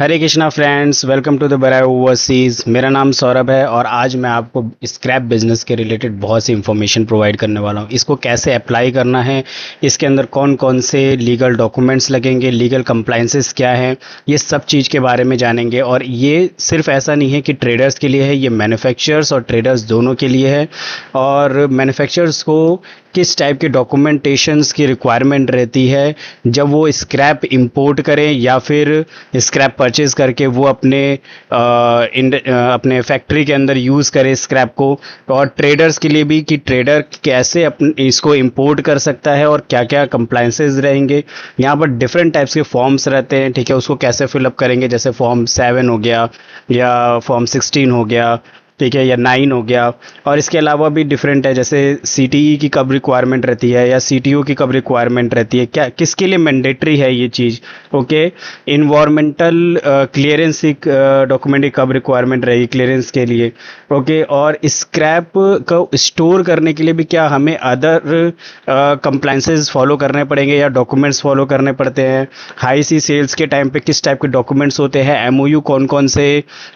Hare Krishna friends, welcome to the Barai overseas. मेरा नाम सौरभ है और आज मैं आपको स्क्रैप बिजनेस के रिलेटेड बहुत सी इंफॉर्मेशन प्रोवाइड करने वाला हूँ। इसको कैसे अप्लाई करना है, इसके अंदर कौन कौन से लीगल डॉक्यूमेंट्स लगेंगे, लीगल कंप्लाइंसेस क्या हैं, ये सब चीज़ के बारे में जानेंगे। और ये सिर्फ ऐसा नहीं है कि ट्रेडर्स के लिए है, ये मैन्युफैक्चरर्स और ट्रेडर्स दोनों के लिए है। और मैन्युफैक्चरर्स को किस टाइप के डॉक्यूमेंटेशंस की रिक्वायरमेंट रहती है जब वो स्क्रैप इंपोर्ट करें या फिर स्क्रैप परचेज करके वो अपने फैक्ट्री के अंदर यूज़ करें स्क्रैप को। और ट्रेडर्स के लिए भी कि ट्रेडर कैसे इसको इंपोर्ट कर सकता है और क्या क्या कंप्लाइंसेस रहेंगे। यहाँ पर डिफरेंट टाइप्स के फॉर्म्स रहते हैं, ठीक है, उसको कैसे फिलअप करेंगे, जैसे फॉर्म 7 हो गया या फॉर्म 16 हो गया, ठीक है, या 9 हो गया। और इसके अलावा भी डिफरेंट है, जैसे सीटीई की कब रिक्वायरमेंट रहती है या सीटीओ की कब रिक्वायरमेंट रहती है, क्या किसके लिए मैंडेटरी है ये चीज़। ओके, इन्वायरमेंटल क्लियरेंस डॉक्यूमेंट की कब रिक्वायरमेंट रहेगी क्लियरेंस के लिए। ओके, और स्क्रैप को स्टोर करने के लिए भी क्या हमें अदर कंप्लाइंसेस फॉलो करने पड़ेंगे या डॉक्यूमेंट्स फॉलो करने पड़ते हैं। हाई सी सेल्स के टाइम पे किस टाइप के डॉक्यूमेंट्स होते हैं, एमओयू कौन कौन से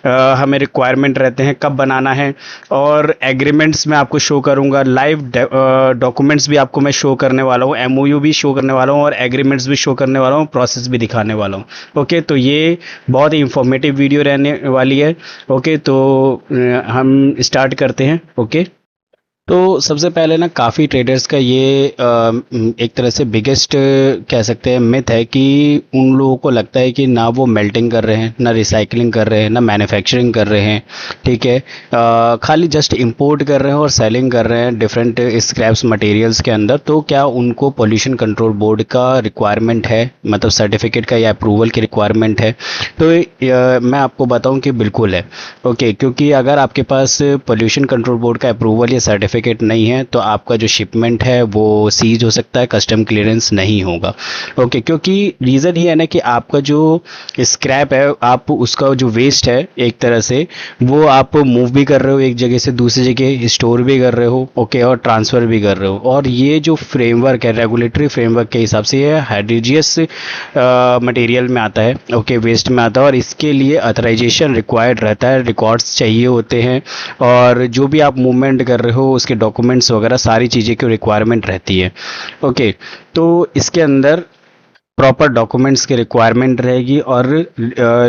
हमें रिक्वायरमेंट रहते हैं, कब बनाना है। और एग्रीमेंट्स मैं आपको शो करूंगा, लाइव डॉक्यूमेंट्स भी आपको मैं शो करने वाला हूँ, एमओयू भी शो करने वाला हूँ और एग्रीमेंट्स भी शो करने वाला हूँ, प्रोसेस भी दिखाने वाला हूँ। ओके, तो ये बहुत ही इंफॉर्मेटिव वीडियो रहने वाली है। ओके, तो हम स्टार्ट करते हैं। ओके, तो सबसे पहले ना काफ़ी ट्रेडर्स का ये एक तरह से बिगेस्ट कह सकते हैं मिथ है कि उन लोगों को लगता है कि ना वो मेल्टिंग कर रहे हैं, ना रिसाइकलिंग कर रहे हैं, ना मैन्युफैक्चरिंग कर रहे हैं, ठीक है, खाली जस्ट इंपोर्ट कर रहे हैं और सेलिंग कर रहे हैं डिफरेंट स्क्रैप्स मटेरियल्स के अंदर। तो क्या उनको पोल्यूशन कंट्रोल बोर्ड का रिक्वायरमेंट है, मतलब सर्टिफिकेट का या अप्रूवल की रिक्वायरमेंट है? तो मैं आपको बताऊं कि बिल्कुल है। ओके, क्योंकि अगर आपके पास पोल्यूशन कंट्रोल बोर्ड का अप्रूवल या सर्टिफिकेट नहीं है तो आपका जो शिपमेंट है वो सीज हो सकता है, कस्टम क्लियरेंस नहीं होगा। ओके, क्योंकि रीज़न ही है ना कि आपका जो स्क्रैप है, आप उसका जो वेस्ट है एक तरह से वो आप मूव भी कर रहे हो एक जगह से दूसरी जगह, स्टोर भी कर रहे हो, ओके, और ट्रांसफ़र भी कर रहे हो। और ये जो फ्रेमवर्क है, रेगुलेटरी फ्रेमवर्क के हिसाब से ये हाइड्रोजियस मटेरियल में आता है, ओके, वेस्ट में आता है। और इसके लिए अथराइजेशन रिक्वायर्ड रहता है, रिकॉर्ड्स चाहिए होते हैं, और जो भी आप मूवमेंट कर रहे हो उसके डॉक्यूमेंट्स वगैरह सारी चीज़ें की रिक्वायरमेंट रहती है। ओके, तो इसके अंदर प्रॉपर डॉक्यूमेंट्स की रिक्वायरमेंट रहेगी और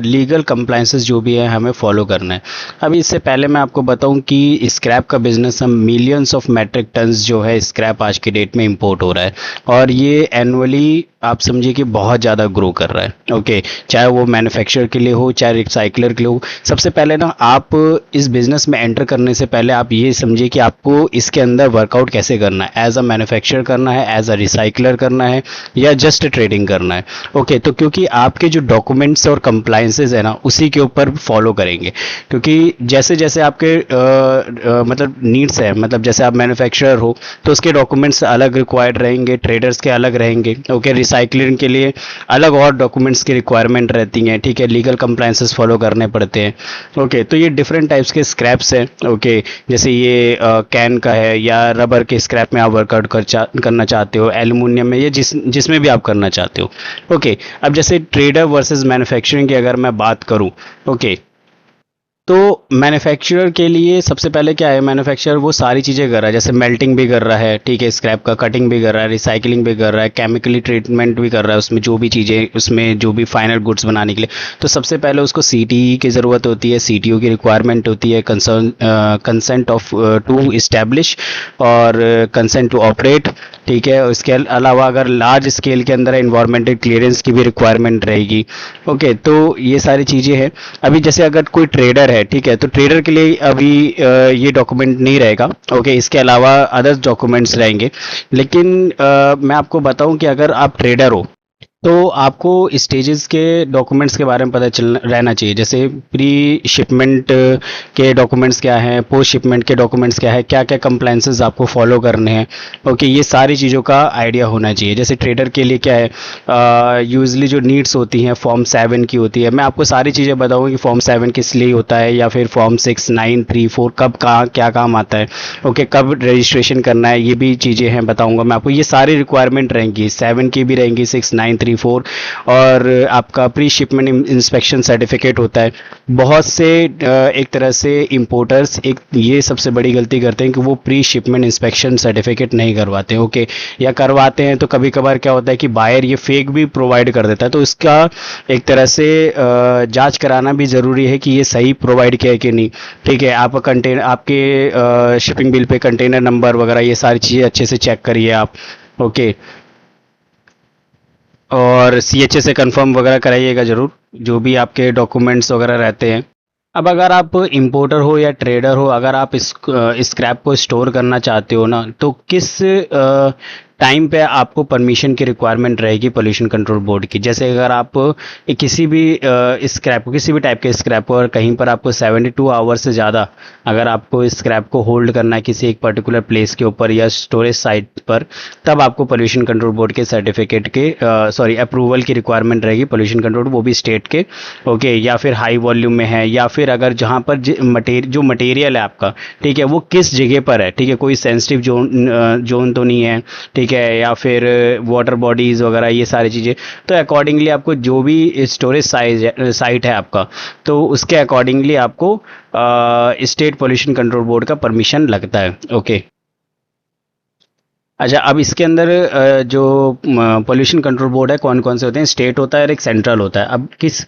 लीगल कंप्लाइंसेस जो भी है हमें फॉलो करना है। अभी इससे पहले मैं आपको बताऊं कि स्क्रैप का बिजनेस हम मिलियंस ऑफ मैट्रिक टन्स जो है स्क्रैप आज की डेट में इंपोर्ट हो रहा है और ये एनुअली आप समझिए कि बहुत ज़्यादा ग्रो कर रहा है। ओके, चाहे वो मैन्युफैक्चरर के लिए हो, चाहे रिसाइकलर के लिए हो। सबसे पहले ना आप इस बिज़नेस में एंटर करने से पहले आप ये समझिए कि आपको इसके अंदर वर्कआउट कैसे करना है, एज अ मैन्युफैक्चरर करना है, एज अ रिसाइकलर करना है, या जस्ट ट्रेडिंग करना है। ओके, तो क्योंकि आपके जो डॉक्यूमेंट्स और कंप्लाइंसेस है ना उसी के ऊपर फॉलो करेंगे, क्योंकि जैसे जैसे आपके मतलब नीड्स है, मतलब जैसे आप मैन्युफैक्चरर हो तो उसके डॉक्यूमेंट्स अलग रिक्वायर्ड रहेंगे, ट्रेडर्स के अलग रहेंगे। ओके, रिसाइकलिंग के लिए अलग और डॉक्यूमेंट्स की रिक्वायरमेंट रहती हैं, ठीक है, लीगल कंप्लाइंसेस फॉलो करने पड़ते हैं। ओके, तो ये डिफरेंट टाइप्स के स्क्रैप्स हैं। ओके, जैसे ये कैन का है या रबर के स्क्रैप में आप वर्कआउट करना चाहते हो, एल्यूमिनियम में, या जिसमें भी आप करना चाहते हो। ओके, अब जैसे ट्रेडर वर्सेस मैन्युफैक्चरिंग की अगर मैं बात करूं, ओके, तो मैन्युफैक्चरर के लिए सबसे पहले क्या है, मैन्युफैक्चरर वो सारी चीज़ें कर रहा है, जैसे मेल्टिंग भी कर रहा है, ठीक है, स्क्रैप का कटिंग भी कर रहा है, रिसाइकलिंग भी कर रहा है, केमिकली ट्रीटमेंट भी कर रहा है, उसमें जो भी चीज़ें, उसमें जो भी फाइनल गुड्स बनाने के लिए। तो सबसे पहले उसको सीटीई की ज़रूरत होती है, सीटीओ की रिक्वायरमेंट होती है, कंसेंट ऑफ टू इस्टेब्लिश और कंसेंट टू ऑपरेट, ठीक है। इसके अलावा अगर लार्ज स्केल के अंदर इन्वायरमेंटल क्लियरेंस की भी रिक्वायरमेंट रहेगी। ओके, तो ये सारी चीज़ें हैं। अभी जैसे अगर कोई ट्रेडर है, ठीक है, तो ट्रेडर के लिए अभी ये डॉक्यूमेंट नहीं रहेगा। ओके, इसके अलावा अदर्स डॉक्यूमेंट्स रहेंगे। लेकिन मैं आपको बताऊं कि अगर आप ट्रेडर हो तो आपको स्टेजेस के डॉक्यूमेंट्स के बारे में पता चल रहना चाहिए, जैसे प्री शिपमेंट के डॉक्यूमेंट्स क्या हैं, पोस्ट शिपमेंट के डॉक्यूमेंट्स क्या है, क्या क्या कंप्लाइंसेस आपको फॉलो करने हैं। ओके, ये सारी चीज़ों का आइडिया होना चाहिए। जैसे ट्रेडर के लिए क्या है, यूजली जो नीड्स होती हैं फॉर्म 7 की होती है। मैं आपको सारी चीज़ें बताऊँगा कि फॉर्म 7 किस लिए होता है, या फिर फॉर्म 6, 9, 3, 4 कब कहाँ क्या काम आता है। ओके, कब रजिस्ट्रेशन करना है, ये भी चीज़ें हैं बताऊँगा मैं आपको। ये सारी रिक्वायरमेंट रहेंगी, 7 की भी रहेंगी, 6, 9, 3, 2024, और आपका प्री शिपमेंट इंस्पेक्शन सर्टिफिकेट होता है। बहुत से एक तरह से इंपोर्टर्स एक ये सबसे बड़ी गलती करते हैं कि वो प्री शिपमेंट इंस्पेक्शन सर्टिफिकेट नहीं करवाते, ओके, या करवाते हैं तो कभी कभार क्या होता है कि बायर ये फेक भी प्रोवाइड कर देता है। तो इसका एक तरह से जांच कराना भी ज़रूरी है कि ये सही प्रोवाइड किया है कि नहीं, ठीक है। आप कंटेनर, आपके shipping bill pay container number वगैरह ये सारी चीज़ें अच्छे से चेक करिए आप, ओके। और CHA से कंफर्म वगैरह कराइएगा ज़रूर, जो भी आपके डॉक्यूमेंट्स वगैरह रहते हैं। अब अगर आप इंपोर्टर हो या ट्रेडर हो, अगर आप इस स्क्रैप को स्टोर करना चाहते हो ना, तो किस टाइम पे आपको परमिशन की रिक्वायरमेंट रहेगी पोल्यूशन कंट्रोल बोर्ड की। जैसे अगर आप किसी भी स्क्रैप को, किसी भी टाइप के स्क्रैप को, और कहीं पर आपको 72 आवर्स से ज़्यादा अगर आपको स्क्रैप को होल्ड करना है किसी एक पर्टिकुलर प्लेस के ऊपर या स्टोरेज साइट पर, तब आपको पोल्यूशन कंट्रोल बोर्ड के सर्टिफिकेट के अप्रूवल की रिक्वायरमेंट रहेगी। पोल्यूशन कंट्रोल वो भी स्टेट के, ओके, या फिर हाई वॉल्यूम में है, या फिर अगर जहाँ पर जो मटेरियल है आपका, ठीक है, वो किस जगह पर है, ठीक है, कोई सेंसिटिव जोन तो नहीं है, ठीक है, या फिर वाटर बॉडीज वगैरह ये सारी चीज़ें। तो अकॉर्डिंगली आपको जो भी स्टोरेज साइट है आपका, तो उसके अकॉर्डिंगली आपको स्टेट पोल्यूशन कंट्रोल बोर्ड का परमिशन लगता है, ओके। अच्छा, अब इसके अंदर जो पोल्यूशन कंट्रोल बोर्ड है कौन कौन से होते हैं, स्टेट होता है और एक सेंट्रल होता है। अब किस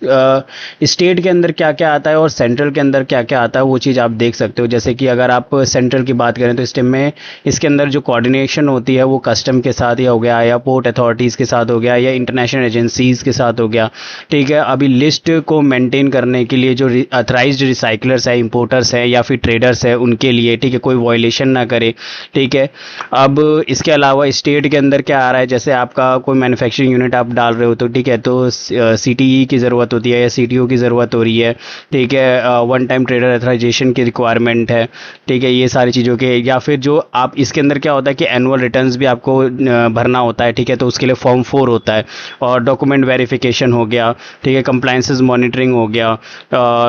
स्टेट के अंदर क्या क्या आता है और सेंट्रल के अंदर क्या क्या आता है, वो चीज़ आप देख सकते हो। जैसे कि अगर आप सेंट्रल की बात करें तो इस टाइम में इसके अंदर जो कोऑर्डिनेशन होती है वो कस्टम के साथ या हो गया, या पोर्ट अथॉरिटीज़ के साथ हो गया, या इंटरनेशनल एजेंसीज़ के साथ हो गया, ठीक है। अभी लिस्ट को मेंटेन करने के लिए जो अथराइज्ड रिसाइकलर्स है, इंपोर्टर्स हैं या फिर ट्रेडर्स है, उनके लिए, ठीक है, कोई वायलेशन ना करे, ठीक है। अब इसके अलावा स्टेट के अंदर क्या आ रहा है, जैसे आपका कोई मैन्युफैक्चरिंग यूनिट आप डाल रहे हो तो ठीक है, तो CTE की ज़रूरत होती है या CTO की ज़रूरत हो रही है, ठीक है, वन टाइम ट्रेडर अथराइजेशन की रिक्वायरमेंट है, ठीक है, ये सारी चीज़ों के। या फिर जो आप इसके अंदर क्या होता है कि एनुअल रिटर्न्स भी आपको भरना होता है, ठीक है, तो उसके लिए फॉर्म 4 होता है, और डॉक्यूमेंट वेरिफिकेशन हो गया, ठीक है, कंप्लायंसेस मॉनिटरिंग हो गया।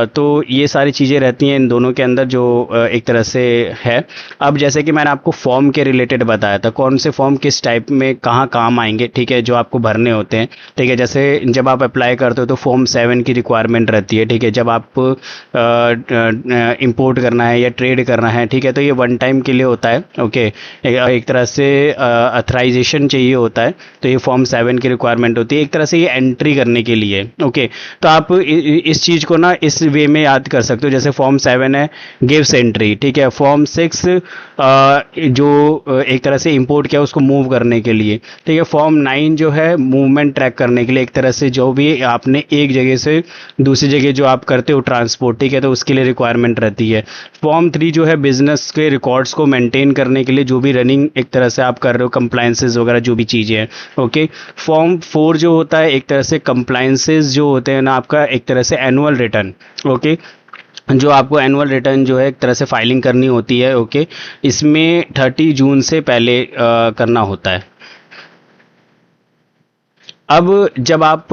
तो ये सारी चीज़ें रहती हैं इन दोनों के अंदर जो एक तरह से है। अब जैसे कि मैंने आपको फॉर्म के रिलेटेड बताया था, कौन से फॉर्म किस टाइप में कहाँ काम आएंगे, ठीक है, जो आपको भरने होते हैं, ठीक है। जैसे जब आप अप्लाई करते हो तो फॉर्म 7 की रिक्वायरमेंट रहती है, ठीक है, जब आप इंपोर्ट करना है या ट्रेड करना है, ठीक है, तो ये वन टाइम के लिए होता है, ओके। एक तरह से अथराइजेशन चाहिए होता है, तो ये फॉर्म 7 की रिक्वायरमेंट होती है, एक तरह से ये एंट्री करने के लिए, ओके। तो आप इस चीज़ को ना इस वे में याद कर सकते हो। जैसे फॉर्म 7 है गिव्स एंट्री, ठीक है। फॉर्म 6 जो एक तरह से इंपोर्ट किया उसको मूव करने के लिए, ठीक है। फॉर्म 9 जो है मूवमेंट ट्रैक करने के लिए, एक तरह से जो भी आपने एक जगह से दूसरी जगह जो आप करते हो ट्रांसपोर्ट, ठीक है, तो उसके लिए रिक्वायरमेंट रहती है। फॉर्म 3 जो है बिजनेस के रिकॉर्ड्स को मेंटेन करने के लिए, जो भी रनिंग एक तरह से आप कर रहे हो, कंप्लायंसेस वगैरह जो भी चीज़ें हैं, ओके। फॉर्म 4 जो होता है एक तरह से कंप्लायंसेस जो होते हैं ना आपका, एक तरह से एनुअल रिटर्न, ओके, जो आपको एनुअल रिटर्न जो है एक तरह से फाइलिंग करनी होती है, ओके। इसमें 30 जून से पहले करना होता है। अब जब आप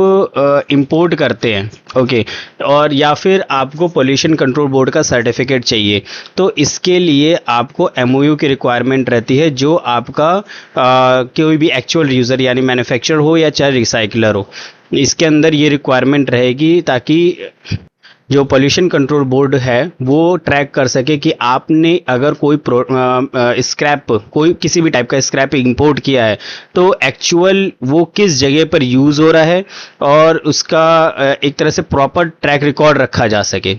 इंपोर्ट करते हैं, ओके, और या फिर आपको पोल्यूशन कंट्रोल बोर्ड का सर्टिफिकेट चाहिए, तो इसके लिए आपको MOU की रिक्वायरमेंट रहती है, जो आपका कोई भी एक्चुअल यूज़र यानी मैन्युफैक्चरर हो या चाहे रिसाइकलर हो, इसके अंदर ये रिक्वायरमेंट रहेगी, ताकि जो पोल्यूशन कंट्रोल बोर्ड है वो ट्रैक कर सके कि आपने अगर कोई स्क्रैप, कोई किसी भी टाइप का स्क्रैप इंपोर्ट किया है, तो एक्चुअल वो किस जगह पर यूज़ हो रहा है, और उसका एक तरह से प्रॉपर ट्रैक रिकॉर्ड रखा जा सके।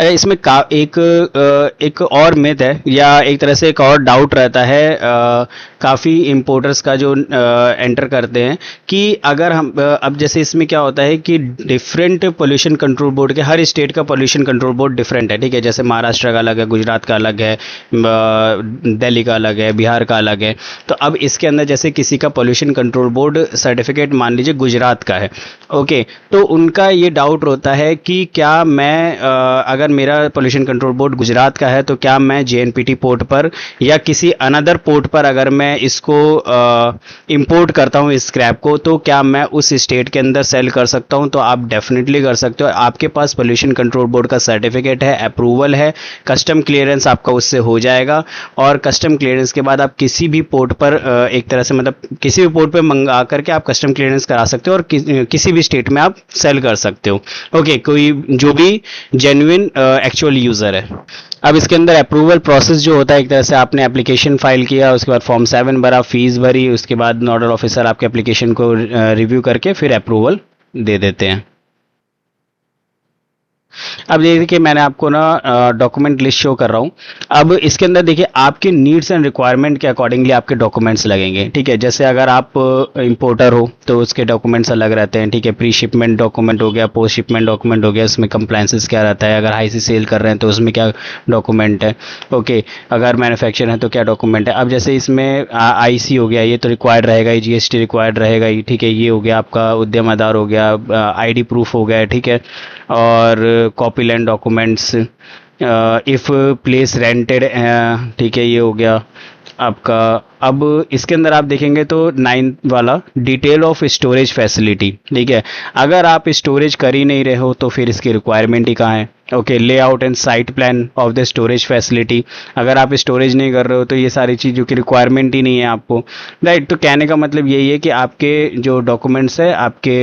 इसमें एक और मिथ है, या एक तरह से एक और डाउट रहता है काफ़ी इंपोर्टर्स का जो एंटर करते हैं, कि अगर हम अब जैसे इसमें क्या होता है कि डिफरेंट पोल्यूशन कंट्रोल बोर्ड के, हर स्टेट का पोल्यूशन कंट्रोल बोर्ड डिफरेंट है, ठीक है। जैसे महाराष्ट्र का अलग है, गुजरात का अलग है, दिल्ली का अलग है, बिहार का अलग है। तो अब इसके अंदर जैसे किसी का पोल्यूशन कंट्रोल बोर्ड सर्टिफिकेट मान लीजिए गुजरात का है, ओके, तो उनका ये डाउट होता है कि क्या मैं अगर मेरा पोल्यूशन कंट्रोल बोर्ड गुजरात का है तो क्या मैं जेएनपीटी पोर्ट पर या किसी अनदर पोर्ट पर अगर मैं इसको इंपोर्ट करता हूँ इस स्क्रैप को, तो क्या मैं उस स्टेट के अंदर सेल कर सकता हूँ? तो आप डेफिनेटली कर सकते हो। आपके पास पोल्यूशन कंट्रोल बोर्ड का सर्टिफिकेट है, अप्रूवल है, कस्टम क्लियरेंस आपका उससे हो जाएगा, और कस्टम क्लियरेंस के बाद आप किसी भी पोर्ट पर एक तरह से मतलब किसी भी पोर्ट पर मंगा करके आप कस्टम क्लियरेंस करा सकते हो और किसी भी स्टेट में आप सेल कर सकते हो। ओके, कोई जो भी जेन्युइन एक्चुअल यूजर है। अब इसके अंदर अप्रूवल प्रोसेस जो होता है, एक तरह से आपने एप्लीकेशन फाइल किया, उसके बाद फॉर्म 7 भरा, फीस भरी, उसके बाद नोडल ऑफिसर आपके एप्लीकेशन को रिव्यू करके फिर अप्रूवल दे देते हैं। अब ये देखिए मैंने आपको ना डॉक्यूमेंट लिस्ट शो कर रहा हूँ। अब इसके अंदर देखिए आपके नीड्स एंड रिक्वायरमेंट के अकॉर्डिंगली आपके डॉक्यूमेंट्स लगेंगे, ठीक है। जैसे अगर आप इंपोर्टर हो तो उसके डॉक्यूमेंट्स अलग रहते हैं, ठीक है। प्री शिपमेंट डॉक्यूमेंट हो गया, पोस्ट शिपमेंट डॉक्यूमेंट हो गया, उसमें कंप्लायंसेस क्या रहता है, अगर हाई सी सेल कर रहे हैं तो उसमें क्या डॉक्यूमेंट है, ओके। अगर मैन्युफैक्चर है तो क्या डॉक्यूमेंट है। अब जैसे इसमें आईसी हो गया, ये तो रिक्वायर्ड रहेगा ही, जीएसटी रिक्वायर्ड रहेगा ही, ठीक है। ये हो गया आपका उद्यम आधार हो गया, आईडी प्रूफ हो गया, ठीक है। और copy land documents, if place rented, ठीक है, ये हो गया आपका। अब इसके अंदर आप देखेंगे तो 9 वाला डिटेल ऑफ स्टोरेज फैसिलिटी, ठीक है। अगर आप स्टोरेज कर ही नहीं रहे हो तो फिर इसकी रिक्वायरमेंट ही कहाँ है, okay. Layout and site plan of the storage facility, अगर आप स्टोरेज नहीं कर रहे हो तो ये सारी चीज़ों की रिक्वायरमेंट ही नहीं है आपको, राइट। तो कहने का मतलब यही है कि आपके जो डॉक्यूमेंट्स है आपके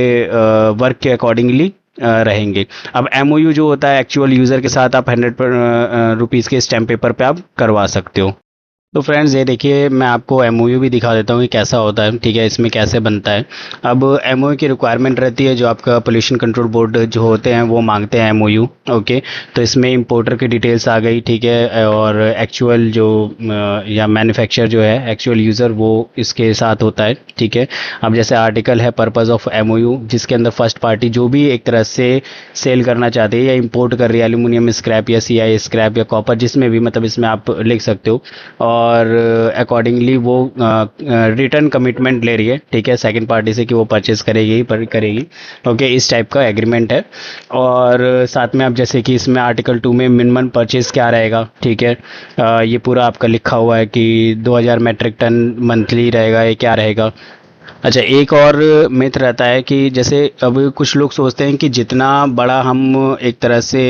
वर्क के अकॉर्डिंगली रहेंगे। अब एमओयू जो होता है एक्चुअल यूज़र के साथ आप 100 रुपीज़ के स्टैम्प पेपर पे आप करवा सकते हो। तो फ्रेंड्स ये देखिए मैं आपको एमओयू भी दिखा देता हूँ कि कैसा होता है, ठीक है, इसमें कैसे बनता है। अब एमओयू की रिक्वायरमेंट रहती है, जो आपका पोल्यूशन कंट्रोल बोर्ड जो होते हैं वो मांगते हैं एमओयू, ओके। तो इसमें इंपोर्टर की डिटेल्स आ गई, ठीक है, और एक्चुअल जो या मैन्युफैक्चर जो है एक्चुअल यूज़र वो इसके साथ होता है, ठीक है। अब जैसे आर्टिकल है पर्पज़ ऑफ एमओयू, जिसके अंदर फर्स्ट पार्टी जो भी एक तरह से सेल करना चाहते हैं या इंपोर्ट कर रही है एल्यूमिनियम स्क्रैप या सीआई स्क्रैप या कॉपर, जिसमें भी मतलब इसमें आप लिख सकते हो, और अकॉर्डिंगली वो रिटर्न कमिटमेंट ले रही है, ठीक है, सेकंड पार्टी से कि वो परचेज करेगी करेगी, ओके। इस टाइप का एग्रीमेंट है। और साथ में आप जैसे कि इसमें आर्टिकल 2 में मिनिमम परचेज क्या रहेगा, ठीक है, ये पूरा आपका लिखा हुआ है कि 2000 मेट्रिक टन मंथली रहेगा, ये क्या रहेगा। अच्छा, एक और मिथ रहता है कि जैसे अब कुछ लोग सोचते हैं कि जितना बड़ा हम एक तरह से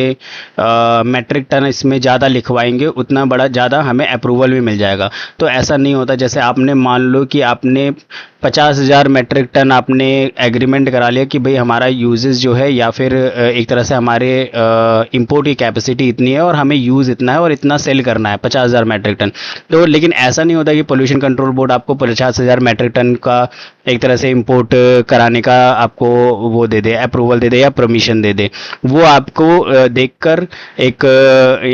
मैट्रिक टन इसमें ज़्यादा लिखवाएंगे उतना बड़ा ज़्यादा हमें अप्रूवल भी मिल जाएगा। तो ऐसा नहीं होता। जैसे आपने मान लो कि आपने 50,000 मेट्रिक टन आपने एग्रीमेंट करा लिया कि भाई हमारा यूजेस जो है या फिर एक तरह से हमारे इंपोर्ट की कैपेसिटी इतनी है और हमें यूज़ इतना है और इतना सेल करना है 50,000 मेट्रिक टन। तो लेकिन ऐसा नहीं होता कि पोल्यूशन कंट्रोल बोर्ड आपको 50,000 मेट्रिक टन का एक तरह से इंपोर्ट कराने का आपको वो दे दे, अप्रूवल दे दे या परमिशन दे दे। वो आपको देखकर एक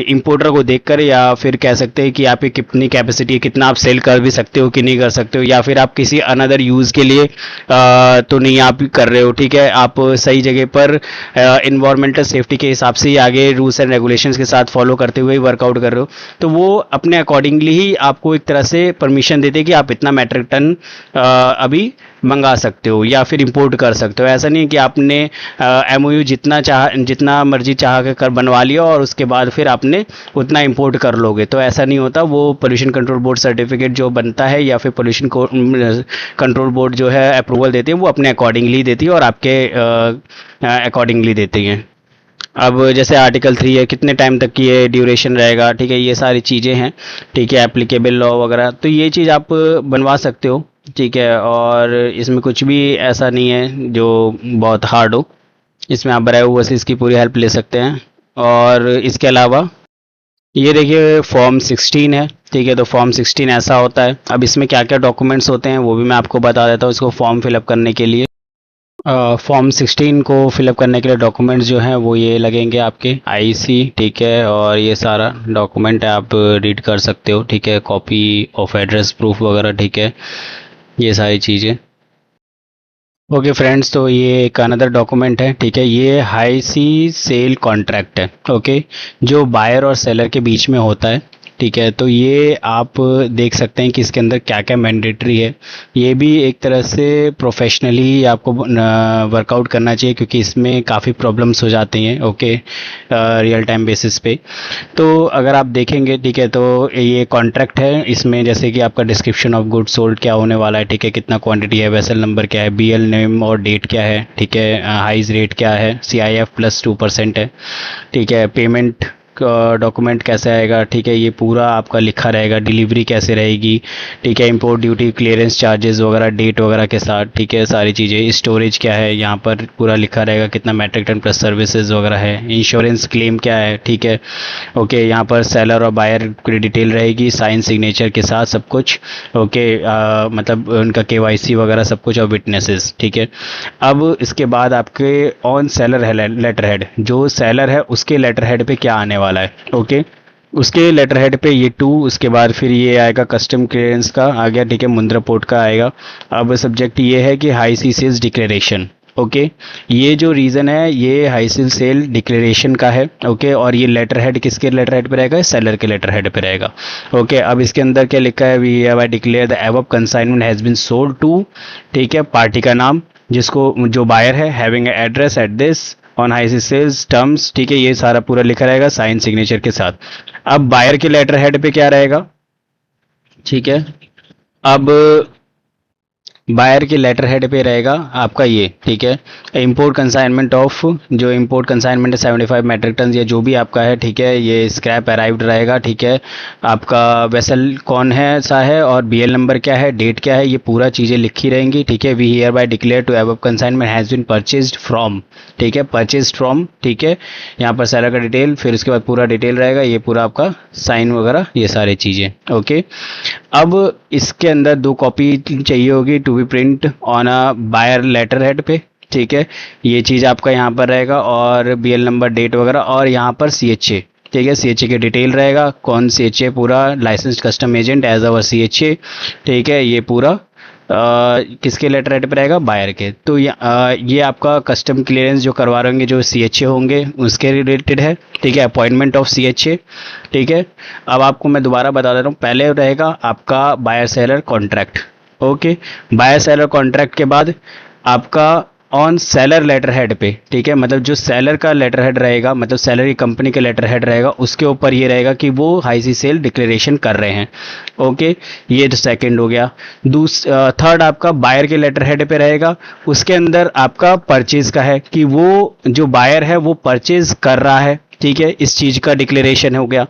इंपोर्टर को देखकर या फिर कह सकते हैं कि आपकी कितनी कैपेसिटी है, कितना आप सेल कर भी सकते हो कि नहीं कर सकते हो, या फिर आप किसी अनदर यूज़ के लिए तो नहीं आप कर रहे हो, ठीक है। आप सही जगह पर इन्वायरमेंटल सेफ्टी के हिसाब से ही आगे रूल्स एंड रेगुलेशंस के साथ फॉलो करते हुए वर्कआउट कर रहे हो, तो वो अपने अकॉर्डिंगली ही आपको एक तरह से परमिशन देते कि आप इतना मेट्रिक टन अभी मंगा सकते हो या फिर इंपोर्ट कर सकते हो। ऐसा नहीं कि आपने एमओयू जितना मर्जी चाह कर बनवा लिया और उसके बाद फिर आपने उतना इंपोर्ट कर लोगे, तो ऐसा नहीं होता। वो पोल्यूशन कंट्रोल बोर्ड सर्टिफिकेट जो बनता है या फिर पोल्यूशन कंट्रोल बोर्ड जो है अप्रूवल देती है वो अपने अकॉर्डिंगली देती है और आपके अकॉर्डिंगली देती हैं। अब जैसे आर्टिकल 3 है, कितने टाइम तक की ये ड्यूरेशन रहेगा, ठीक है, ये सारी चीज़ें हैं, ठीक है, एप्लीकेबल लॉ वगैरह, तो ये चीज़ आप बनवा सकते हो, ठीक है। और इसमें कुछ भी ऐसा नहीं है जो बहुत हार्ड हो, इसमें आप बराए ओवरसीज़ की पूरी हेल्प ले सकते हैं। और इसके अलावा ये देखिए फॉर्म 16 है, ठीक है। तो फॉर्म 16 ऐसा होता है। अब इसमें क्या क्या डॉक्यूमेंट्स होते हैं वो भी मैं आपको बता देता हूँ। इसको फॉर्म फिलअप करने के लिए फॉर्म 16 को फिलअप करने के लिए डॉक्यूमेंट्स जो हैं वो ये लगेंगे आपके आईसी, ठीक है, और ये सारा डॉक्यूमेंट आप रीड कर सकते हो, ठीक है, कॉपी ऑफ एड्रेस प्रूफ वगैरह, ठीक है, ये सारी चीज़ें। ओके फ्रेंड्स, तो ये एक अनदर डॉक्यूमेंट है, ठीक है, ये हाई सी सेल कॉन्ट्रैक्ट है, ओके, जो बायर और सेलर के बीच में होता है, ठीक है। तो ये आप देख सकते हैं कि इसके अंदर क्या क्या मैंडेटरी है। ये भी एक तरह से प्रोफेशनली आपको वर्कआउट करना चाहिए, क्योंकि इसमें काफ़ी प्रॉब्लम्स हो जाती हैं, ओके, रियल टाइम बेसिस पे। तो अगर आप देखेंगे, ठीक है, तो ये कॉन्ट्रैक्ट है, इसमें जैसे कि आपका डिस्क्रिप्शन ऑफ गुड सोल्ड क्या होने वाला है, ठीक है, कितना क्वांटिटी है, वेसल नंबर क्या है, बीएल नेम और डेट क्या है, ठीक है, हाइज रेट क्या है, सीआईएफ प्लस 2% है, ठीक है, पेमेंट डॉक्यूमेंट कैसे आएगा, ठीक है, ये पूरा आपका लिखा रहेगा, डिलीवरी कैसे रहेगी, ठीक है, इंपोर्ट ड्यूटी क्लियरेंस चार्जेस वगैरह डेट वगैरह के साथ, ठीक है, सारी चीज़ें, स्टोरेज क्या है यहाँ पर पूरा लिखा रहेगा, कितना मेट्रिक टन प्लस सर्विसेज वगैरह है, इंश्योरेंस क्लेम क्या है, ठीक है, ओके, यहाँ पर सेलर और बायर की डिटेल रहेगी, साइन सिग्नेचर के साथ सब कुछ, ओके, मतलब उनका केवाईसी वगैरह सब कुछ और विटनेसेस, ठीक है। अब इसके बाद आपके ऑन सेलर है लेटर हेड, जो सेलर है उसके लेटर हेड पे क्या आने वाला है, ओके, उसके लेटर हेड पे ये 2, उसके बाद फिर ये आएगा कस्टम क्लियरेंस का आ गया, ठीक है, मुंद्रा पोर्ट का आएगा। अब सब्जेक्ट ये है कि हाई सी सेल्स डिक्लेरेशन, ओके, ये जो रीज़न है ये हाई सी सेल डिक्लेरेशन का है, ओके, और ये लेटर हेड किसके लेटर हेड पे रहेगा, सेलर के लेटर हेड पे रहेगा, ओके। अब इसके अंदर क्या लिखा है, we have I declare the above consignment has been sold to, ठीक है, पार्टी का नाम जिसको जो बायर है, having address at this on high sales terms, ठीक है, ये सारा पूरा लिखा रहेगा साइन सिग्नेचर के साथ। अब बायर के लेटर हेड पे क्या रहेगा, ठीक है, अब बायर के लेटर हेड पे रहेगा आपका ये, ठीक है, इंपोर्ट कंसाइनमेंट ऑफ, जो इंपोर्ट कंसाइनमेंट है 75 मेट्रिक टन या जो भी आपका है, ठीक है, ये स्क्रैप अराइव्ड रहेगा, ठीक है, आपका वेसल कौन है सा है और बीएल नंबर क्या है, डेट क्या है, ये पूरा चीज़ें लिखी रहेंगी, ठीक है। We hereby declare to above consignment has been purchased from, ठीक है, परचेज्ड फ्रॉम, ठीक है, यहाँ पर सेलर का डिटेल, फिर उसके बाद पूरा डिटेल रहेगा, ये पूरा आपका साइन वगैरह ये सारी चीज़ें, ओके। अब इसके अंदर 2 कॉपी चाहिए होगी to be print on a buyer letterhead पे, ठीक है, ये चीज़ आपका यहाँ पर रहेगा, और बीएल नंबर डेट वगैरह, और यहाँ पर सीएचए, ठीक है, सीएचए की डिटेल रहेगा, कौन सीएचए, पूरा licensed custom agent as our CHA, ठीक है, ये पूरा किसके लेटर हेड पे रहेगा, बायर के। तो ये आपका कस्टम क्लियरेंस जो करवा रहे होंगे जो सीएचए होंगे उसके रिलेटेड है, ठीक है, अपॉइंटमेंट ऑफ सीएचए, ठीक है। अब आपको मैं दोबारा बता दे रहा हूँ, पहले रहेगा आपका buyer seller contract, okay, buyer seller contract के बाद आपका ऑन सेलर लेटर हेड पे, ठीक है, मतलब जो सेलर का लेटर हेड रहेगा, मतलब सेलर की कंपनी का लेटर हेड रहेगा, उसके ऊपर ये रहेगा कि वो हाई सी सेल डिक्लेरेशन कर रहे हैं, ओके, ये तो सेकंड हो गया। थर्ड आपका बायर के लेटर हेड पे रहेगा, उसके अंदर आपका परचेज का है कि वो जो बायर है वो परचेज कर रहा है, ठीक है, इस चीज का डिक्लेरेशन हो गया।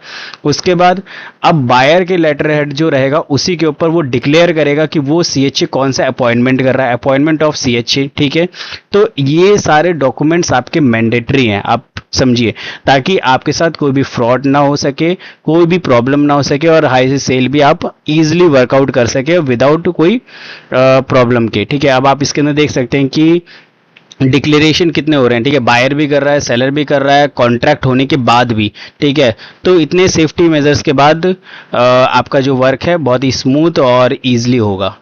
उसके बाद अब बायर के लेटर हेड जो रहेगा उसी के ऊपर वो डिक्लेयर करेगा कि वो सीएचए कौन सा अपॉइंटमेंट कर रहा है, अपॉइंटमेंट ऑफ सीएचए, ठीक है। तो ये सारे डॉक्यूमेंट्स आपके मैंडेटरी हैं, आप समझिए, ताकि आपके साथ कोई भी फ्रॉड ना हो सके, कोई भी प्रॉब्लम ना हो सके, और हाई सेल भी आप इजीली वर्कआउट कर सके विदाउट कोई प्रॉब्लम के, ठीक है। अब आप इसके अंदर देख सकते हैं कि डिक्लेरेशन कितने हो रहे हैं, ठीक है, बायर भी कर रहा है, सेलर भी कर रहा है, कॉन्ट्रैक्ट होने के बाद भी, ठीक है। तो इतने सेफ्टी मेजर्स के बाद आपका जो वर्क है बहुत ही स्मूथ और इजीली होगा।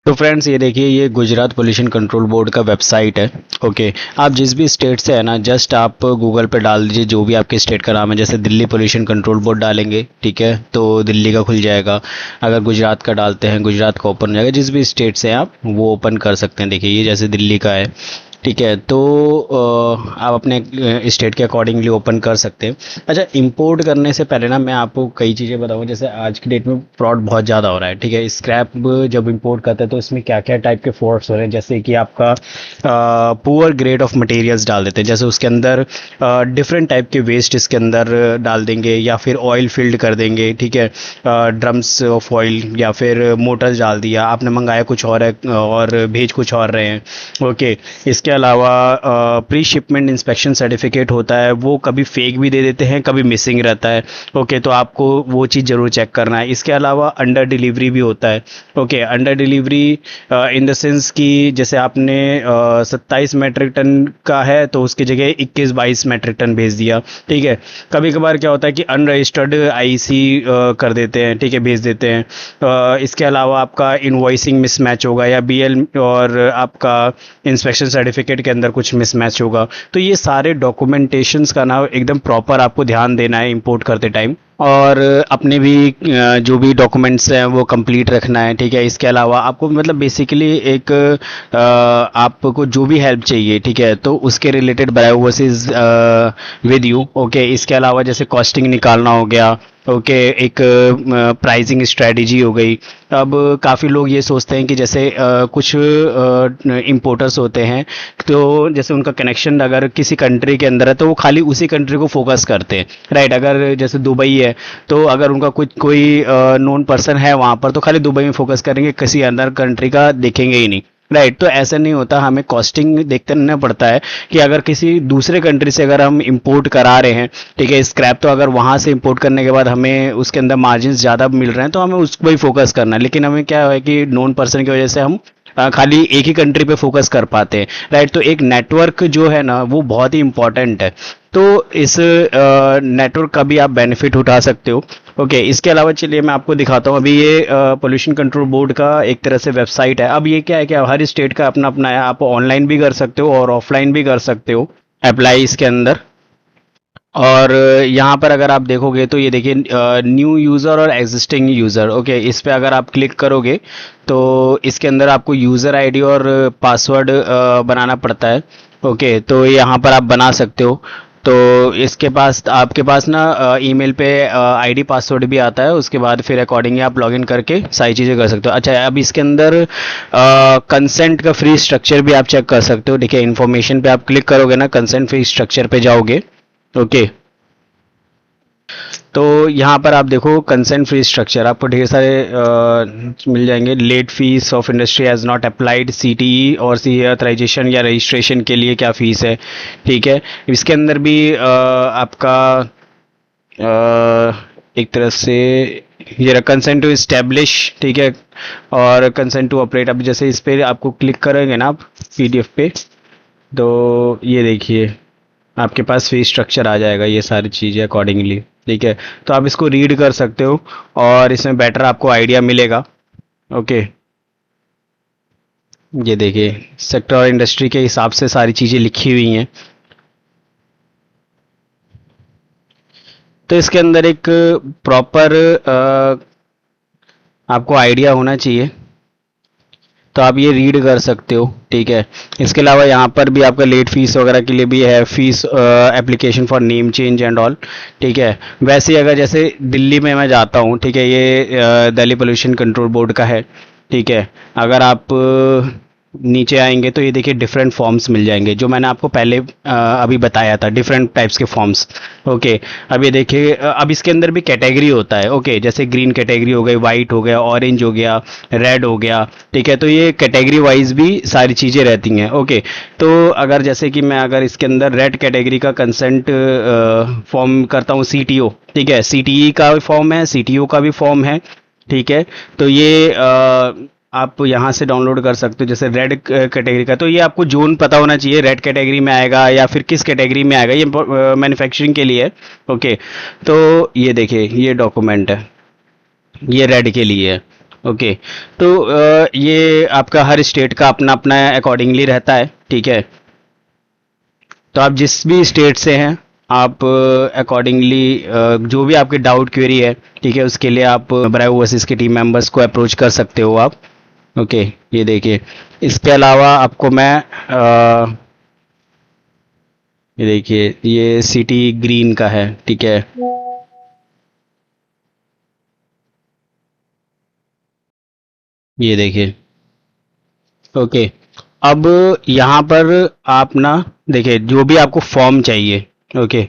तो फ्रेंड्स ये देखिए, ये गुजरात पोल्यूशन कंट्रोल बोर्ड का वेबसाइट है, ओके। आप जिस भी स्टेट से है ना, जस्ट आप गूगल पे डाल दीजिए जो भी आपके स्टेट का नाम है, जैसे दिल्ली पोल्यूशन कंट्रोल बोर्ड डालेंगे, ठीक है, तो दिल्ली का खुल जाएगा। अगर गुजरात का डालते हैं, गुजरात का ओपन हो जाएगा। जिस भी स्टेट से आप वो ओपन कर सकते हैं। देखिए ये जैसे दिल्ली का है, ठीक है, तो आप अपने स्टेट के अकॉर्डिंगली ओपन कर सकते हैं। अच्छा, इंपोर्ट करने से पहले ना मैं आपको कई चीज़ें बताऊंगा। जैसे आज की डेट में फ्रॉड बहुत ज़्यादा हो रहा है, ठीक है। स्क्रैप जब इंपोर्ट करते हैं तो इसमें क्या क्या टाइप के फ्रॉड्स हो रहे हैं, जैसे कि आपका पुअर ग्रेड ऑफ मटेरियल्स डाल देते हैं, जैसे उसके अंदर डिफरेंट टाइप के वेस्ट इसके अंदर डाल देंगे, या फिर ऑयल फिल्ड कर देंगे, ठीक है, ड्रम्स ऑफ ऑयल, या फिर मोटर्स डाल दिया, आपने मंगाया कुछ और है और भेज कुछ और रहे हैं, ओके। इसके अलावा प्री शिपमेंट इंस्पेक्शन सर्टिफिकेट होता है, वो कभी फेक भी दे देते हैं, कभी मिसिंग रहता है, ओके। तो आपको वो चीज़ ज़रूर चेक करना है। इसके अलावा अंडर डिलीवरी भी होता है, okay. Under delivery in the sense कि जैसे आपने 27 मेट्रिक टन का है तो उसकी जगह 21-22 मेट्रिक टन भेज दिया, ठीक है। कभी कभार क्या होता है कि अनरजिस्टर्ड आईसी कर देते हैं, ठीक है, भेज देते हैं। इसके अलावा आपका इनवॉइसिंग मिसमैच होगा, या बीएल और आपका इंस्पेक्शन सर्टिफिकेट के अंदर कुछ मिसमैच होगा। तो ये सारे डॉक्यूमेंटेशंस का ना एकदम प्रॉपर आपको ध्यान देना है इंपोर्ट करते टाइम। और अपने भी जो भी डॉक्यूमेंट्स हैं वो कंप्लीट रखना है, ठीक है। इसके अलावा आपको मतलब बेसिकली एक आपको जो भी हेल्प चाहिए, ठीक है, तो उसके रिलेटेड बायोवर्सिस विद यू, ओके। इसके अलावा जैसे कॉस्टिंग निकालना हो गया, ओके, एक प्राइसिंग स्ट्रेटजी हो गई। अब काफ़ी लोग ये सोचते हैं कि जैसे कुछ इंपोर्टर्स होते हैं, तो जैसे उनका कनेक्शन अगर किसी कंट्री के अंदर है तो वो खाली उसी कंट्री को फोकस करते हैं, राइट। अगर जैसे दुबई है तो अगर उनका कुछ कोई नोन पर्सन है वहाँ पर तो खाली दुबई में फोकस करेंगे, किसी अदर कंट्री का देखेंगे ही नहीं, राइट। तो ऐसा नहीं होता, हमें कॉस्टिंग देखते रहना पड़ता है कि अगर किसी दूसरे कंट्री से अगर हम इंपोर्ट करा रहे हैं, ठीक है, स्क्रैप, तो अगर वहां से इंपोर्ट करने के बाद हमें उसके अंदर मार्जिन ज़्यादा मिल रहे हैं तो हमें उस पर ही फोकस करना है। लेकिन हमें क्या है कि नॉन पर्सन की वजह से हम खाली एक ही कंट्री पे फोकस कर पाते हैं, राइट। तो एक नेटवर्क जो है ना वो बहुत ही इंपॉर्टेंट है, तो इस नेटवर्क का भी आप बेनिफिट उठा सकते हो, ओके। इसके अलावा चलिए मैं आपको दिखाता हूँ। अभी ये पोल्यूशन कंट्रोल बोर्ड का एक तरह से वेबसाइट है। अब ये क्या है कि हर स्टेट का अपना अपना है, आप ऑनलाइन भी कर सकते हो और ऑफलाइन भी कर सकते हो अप्लाई इसके अंदर। और यहाँ पर अगर आप देखोगे तो ये देखिए न्यू यूज़र और एग्जिस्टिंग यूज़र, ओके। इस पे अगर आप क्लिक करोगे तो इसके अंदर आपको यूज़र आईडी और पासवर्ड बनाना पड़ता है, ओके। तो यहाँ पर आप बना सकते हो। तो इसके पास आपके पास ना ईमेल पे आईडी पासवर्ड भी आता है, उसके बाद फिर अकॉर्डिंगली आप लॉगिन करके सारी चीज़ें कर सकते हो। अच्छा, अब इसके अंदर कंसेंट का फ्री स्ट्रक्चर भी आप चेक कर सकते हो, ठीक है। इन्फॉर्मेशन पे आप क्लिक करोगे ना, कंसेंट फ्री स्ट्रक्चर पे जाओगे, ओके। तो यहाँ पर आप देखो कंसेंट फ्री स्ट्रक्चर, आपको ढेर सारे मिल जाएंगे। Late fees of industry has not applied, CTE और सी ऑथराइजेशन या रजिस्ट्रेशन के लिए क्या फीस है, ठीक है। इसके अंदर भी आपका एक तरह से ये कंसेंट टू इस्टेब्लिश, ठीक है, और कंसेंट टू ऑपरेट। अब जैसे इस पे आपको क्लिक करेंगे ना आप पीडीएफ पे, तो ये देखिए आपके पास फीस स्ट्रक्चर आ जाएगा, ये सारी चीज़ें अकॉर्डिंगली, ठीक है। तो आप इसको रीड कर सकते हो और इसमें बेटर आपको आइडिया मिलेगा, ओके। ये देखिए सेक्टर और इंडस्ट्री के हिसाब से सारी चीज़ें लिखी हुई हैं। तो इसके अंदर एक प्रॉपर आपको आइडिया होना चाहिए, तो आप ये रीड कर सकते हो, ठीक है। इसके अलावा यहाँ पर भी आपका लेट फीस वगैरह के लिए भी है, fees application for name change and all, ठीक है। वैसे अगर जैसे दिल्ली में मैं जाता हूँ, ठीक है, ये दिल्ली पोल्यूशन कंट्रोल बोर्ड का है, ठीक है। अगर आप नीचे आएंगे तो ये देखिए डिफरेंट फॉर्म्स मिल जाएंगे, जो मैंने आपको पहले अभी बताया था, डिफरेंट टाइप्स के फॉर्म्स, ओके। अब ये देखिए अब इसके अंदर भी कैटेगरी होता है, ओके। जैसे ग्रीन कैटेगरी हो गई, वाइट हो गया, ऑरेंज हो गया, रेड हो गया, ठीक है। तो ये कैटेगरी वाइज भी सारी चीज़ें रहती हैं, ओके। तो अगर जैसे कि मैं अगर इसके अंदर रेड कैटेगरी का कंसेंट फॉर्म करता हूँ, सीटीओ, ठीक है, सीटीई का भी फॉर्म है, सीटीओ का भी फॉर्म है, ठीक है। तो ये आप यहाँ से डाउनलोड कर सकते हो। जैसे रेड कैटेगरी का, तो ये आपको जोन पता होना चाहिए, रेड कैटेगरी में आएगा या फिर किस कैटेगरी में आएगा, ये मैन्युफैक्चरिंग के लिए है, ओके। तो ये देखिए ये डॉक्यूमेंट है, ये रेड के लिए है, ओके। तो ये आपका हर स्टेट का अपना अपना अकॉर्डिंगली रहता है, ठीक है। तो आप जिस भी स्टेट से हैं आप अकॉर्डिंगली जो भी आपके डाउट क्वेरी है, ठीक है, उसके लिए आप ब्रायो ओवरसीज के टीम मेंबर्स को अप्रोच कर सकते हो आप, ओके। ये देखिए इसके अलावा आपको मैं ये देखिए ये सिटी ग्रीन का है, ठीक है। ये देखिए, ओके। अब यहाँ पर आप ना देखिए जो भी आपको फॉर्म चाहिए, ओके।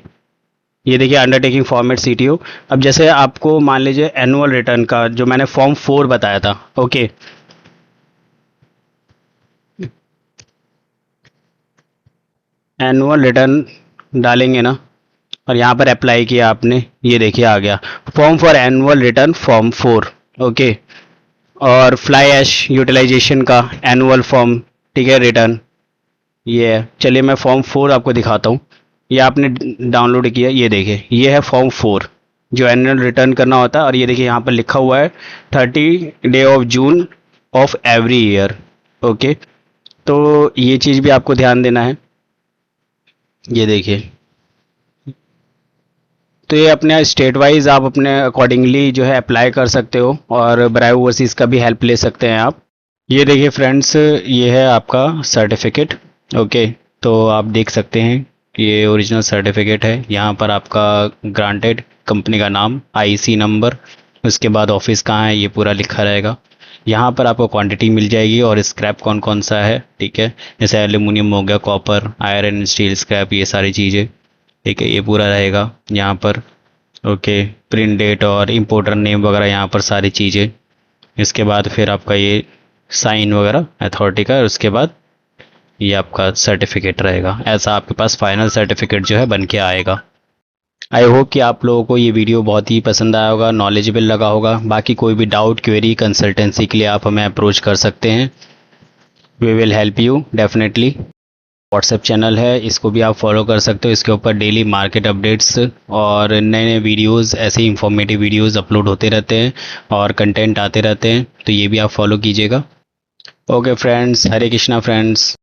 ये देखिए अंडरटेकिंग फॉर्मेट सीटीओ। अब जैसे आपको मान लीजिए एनुअल रिटर्न का जो मैंने फॉर्म 4 बताया था, ओके। एनुअल रिटर्न डालेंगे ना और यहाँ पर अप्लाई किया आपने, ये देखिए आ गया form for annual return form 4, okay. और फ्लाई ऐश यूटिलाइजेशन का एनुअल फॉर्म, ठीक है, रिटर्न ये है। चलिए मैं फॉर्म 4 आपको दिखाता हूँ। ये आपने डाउनलोड किया, ये देखिए ये है फॉर्म 4 जो एनुअल रिटर्न करना होता है। और ये देखिए यहाँ पर लिखा हुआ है 30 of June of every year, okay. तो ये चीज़ भी आपको ध्यान देना है, ये देखिए। तो ये अपने स्टेट वाइज आप अपने अकॉर्डिंगली जो है अप्लाई कर सकते हो और ब्राइव ओवरसीज़ का भी हेल्प ले सकते हैं आप। ये देखिए फ्रेंड्स, ये है आपका सर्टिफिकेट। ओके, तो आप देख सकते हैं कि ये ओरिजिनल सर्टिफिकेट है। यहाँ पर आपका ग्रांटेड, कंपनी का नाम, आईसी नंबर, उसके बाद ऑफिस कहाँ है ये पूरा लिखा रहेगा। यहाँ पर आपको क्वांटिटी मिल जाएगी और स्क्रैप कौन कौन सा है, ठीक है, जैसे एल्यूमिनियम हो गया, कॉपर, आयरन, स्टील स्क्रैप, ये सारी चीज़ें, ठीक है, ये पूरा रहेगा यहाँ पर। ओके, प्रिंट डेट और इम्पोर्टर नेम वगैरह यहाँ पर सारी चीज़ें। इसके बाद फिर आपका ये साइन वगैरह अथॉरिटी का, उसके बाद ये आपका सर्टिफिकेट रहेगा। ऐसा आपके पास फाइनल सर्टिफिकेट जो है बन के आएगा। आई होप कि आप लोगों को ये वीडियो बहुत ही पसंद आया होगा, नॉलेजेबल लगा होगा। बाकी कोई भी डाउट, क्वेरी, कंसल्टेंसी के लिए आप हमें अप्रोच कर सकते हैं। We will help you definitely. WhatsApp channel है, इसको भी आप फॉलो कर सकते हो। इसके ऊपर डेली मार्केट अपडेट्स और नए नए वीडियोस, ऐसे इंफॉर्मेटिव वीडियोस अपलोड होते रहते हैं और कंटेंट आते रहते हैं, तो ये भी आप फॉलो कीजिएगा। ओके फ्रेंड्स, हरे कृष्णा फ्रेंड्स।